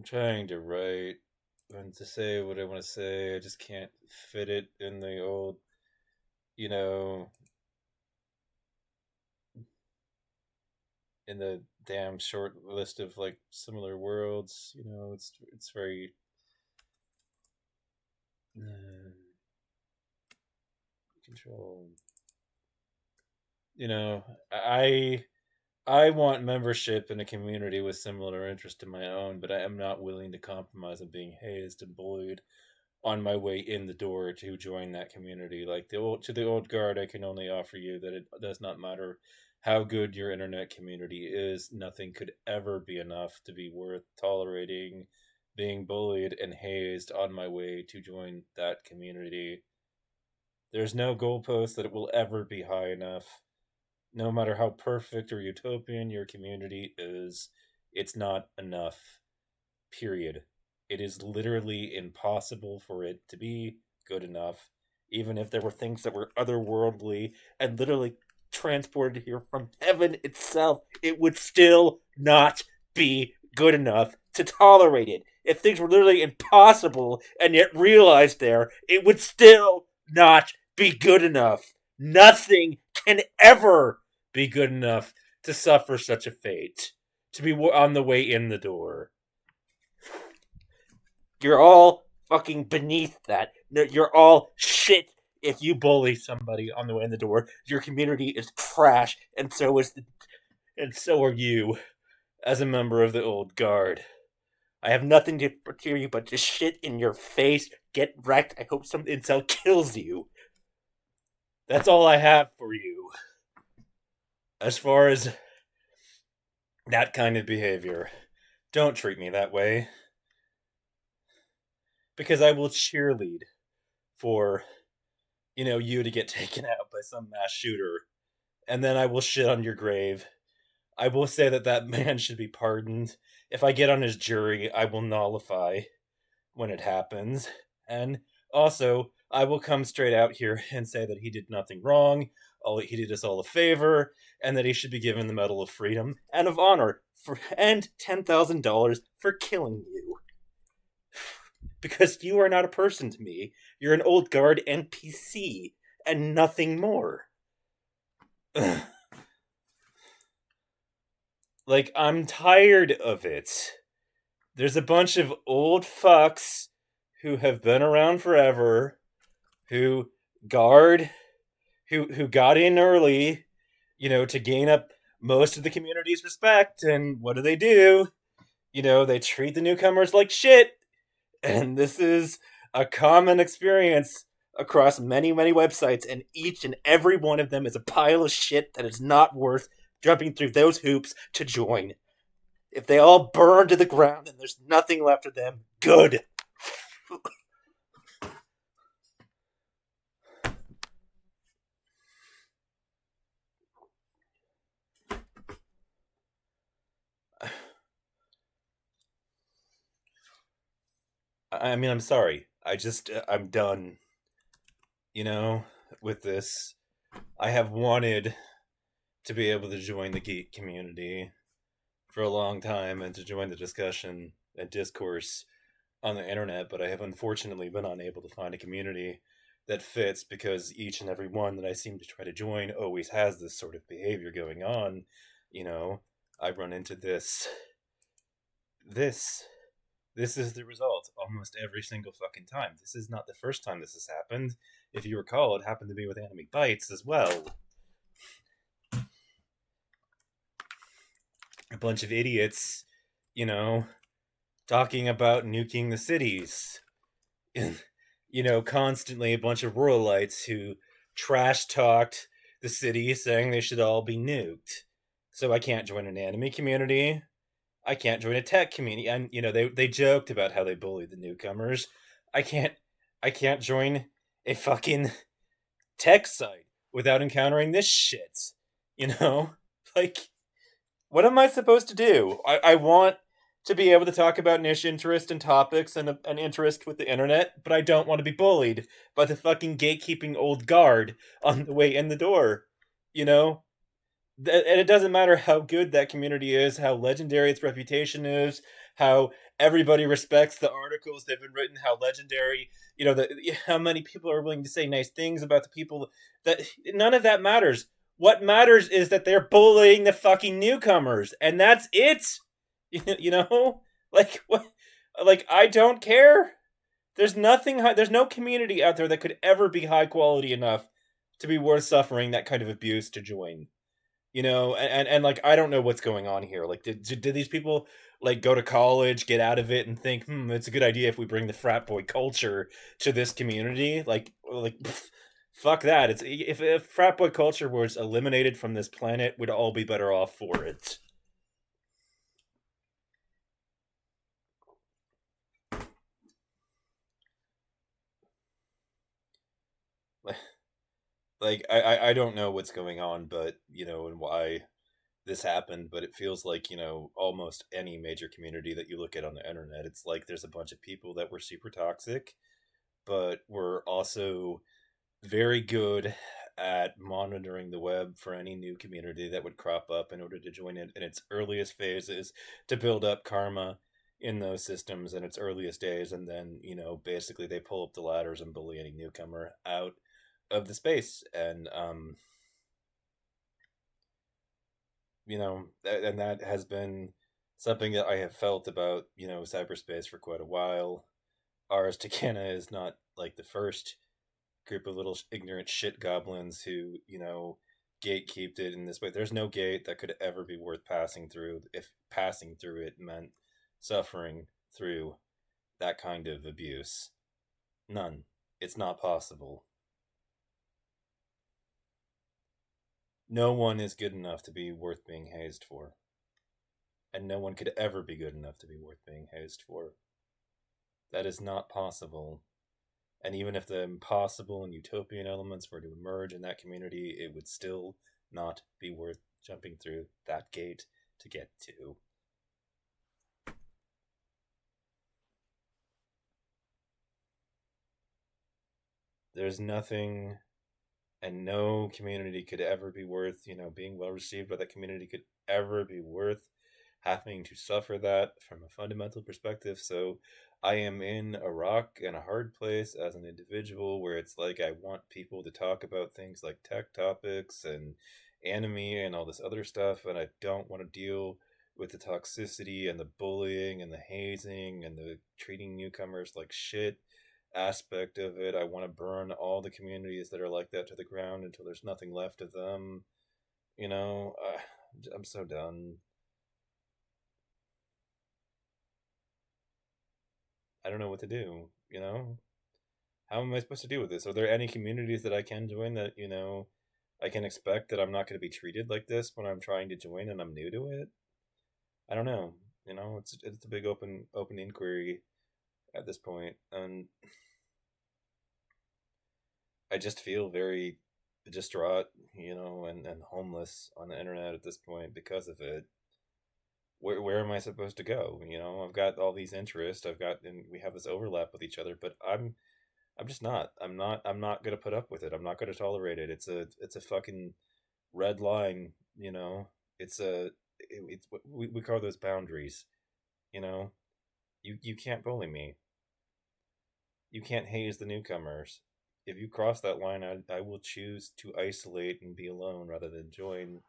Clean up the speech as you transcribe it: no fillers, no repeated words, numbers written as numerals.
I'm trying to write and to say what I want to say. I just can't fit it in the old, you know, in the damn short list of like similar worlds. It's very control. You know, I I want membership in a community with similar interest to my own, but I am not willing to compromise on being hazed and bullied on my way in the door to join that community. Like the old guard, I can only offer you that it does not matter how good your internet community is. Nothing could ever be enough to be worth tolerating being bullied and hazed on my way to join that community. There's no goalpost that it will ever be high enough. No matter how perfect or utopian your community is, it's not enough. Period. It is literally impossible for it to be good enough, even if there were things that were otherworldly and literally transported here from heaven itself. It would still not be good enough to tolerate it. If things were literally impossible and yet realized there, it would still not be good enough. Nothing can ever be good enough to suffer such a fate, to be on the way in the door. You're all fucking beneath that. You're all shit if you bully somebody on the way in the door. Your community is trash, and so are you, as a member of the old guard. I have nothing to hear you but just shit in your face. Get wrecked. I hope some incel kills you. That's all I have for you. As far as that kind of behavior, don't treat me that way. Because I will cheerlead for, you to get taken out by some mass shooter. And then I will shit on your grave. I will say that that man should be pardoned. If I get on his jury, I will nullify when it happens. And also, I will come straight out here and say that he did nothing wrong. He did us all a favor, and that he should be given the Medal of Freedom and of Honor and $10,000 for killing you. Because you are not a person to me. You're an old guard NPC and nothing more. Like, I'm tired of it. There's a bunch of old fucks who have been around forever, who guard, who got in early, to gain up most of the community's respect. And what do? They treat the newcomers like shit. And this is a common experience across many, many websites, and each and every one of them is a pile of shit that is not worth jumping through those hoops to join. If they all burn to the ground and there's nothing left of them, good. I mean, I'm sorry. I'm done, with this. I have wanted to be able to join the geek community for a long time and to join the discussion and discourse on the internet, but I have unfortunately been unable to find a community that fits because each and every one that I seem to try to join always has this sort of behavior going on. I run into this. This is the result almost every single fucking time. This is not the first time this has happened. If you recall, it happened to me with Anime Bites as well. A bunch of idiots, talking about nuking the cities. Constantly a bunch of ruralites who trash talked the city saying they should all be nuked. So I can't join an anime community. I can't join a tech community. And they joked about how they bullied the newcomers. I can't join a fucking tech site without encountering this shit. Like, what am I supposed to do? I want to be able to talk about niche interest and topics and an interest with the internet, but I don't want to be bullied by the fucking gatekeeping old guard on the way in the door. And it doesn't matter how good that community is, how legendary its reputation is, how everybody respects the articles they've been written, how legendary, how many people are willing to say nice things about the people. That none of that matters. What matters is that they're bullying the fucking newcomers, and that's it. You know, like what? Like I don't care. There's nothing. There's no community out there that could ever be high quality enough to be worth suffering that kind of abuse to join. And like I don't know what's going on here. Like, did these people like go to college, get out of it, and think, it's a good idea if we bring the frat boy culture to this community? Like, fuck that. It's if frat boy culture was eliminated from this planet, we'd all be better off for it. Like I don't know what's going on, but and why this happened, but it feels like almost any major community that you look at on the internet, it's like there's a bunch of people that were super toxic, but were also very good at monitoring the web for any new community that would crop up in order to join it in its earliest phases to build up karma in those systems in its earliest days, and then basically they pull up the ladders and bully any newcomer out of the space. And and that has been something that I have felt about cyberspace for quite a while. Ars Takana is not like the first group of little ignorant shit goblins who gatekeeped it in this way. There's no gate that could ever be worth passing through if passing through it meant suffering through that kind of abuse. None. It's not possible. No one is good enough to be worth being hazed for. And no one could ever be good enough to be worth being hazed for. That is not possible. And even if the impossible and utopian elements were to emerge in that community, it would still not be worth jumping through that gate to get to. There's nothing, and no community could ever be worth, being well received by that community could ever be worth having to suffer that from a fundamental perspective. So I am in a rock and a hard place as an individual where it's like I want people to talk about things like tech topics and anime and all this other stuff, and I don't want to deal with the toxicity and the bullying and the hazing and the treating newcomers like shit aspect of it. I want to burn all the communities that are like that to the ground until there's nothing left of them. I'm so done. I don't know what to do. How am I supposed to deal with this? Are there any communities that I can join that I can expect that I'm not going to be treated like this when I'm trying to join and I'm new to it? I don't know. It's a big open inquiry at this point, and I just feel very distraught, and homeless on the internet at this point because of it. Where am I supposed to go? I've got all these interests. And we have this overlap with each other, but I'm just not. I'm not gonna put up with it. I'm not gonna tolerate it. It's a fucking red line. It's it's what we call those boundaries. You know, you can't bully me. You can't haze the newcomers. If you cross that line, I will choose to isolate and be alone rather than join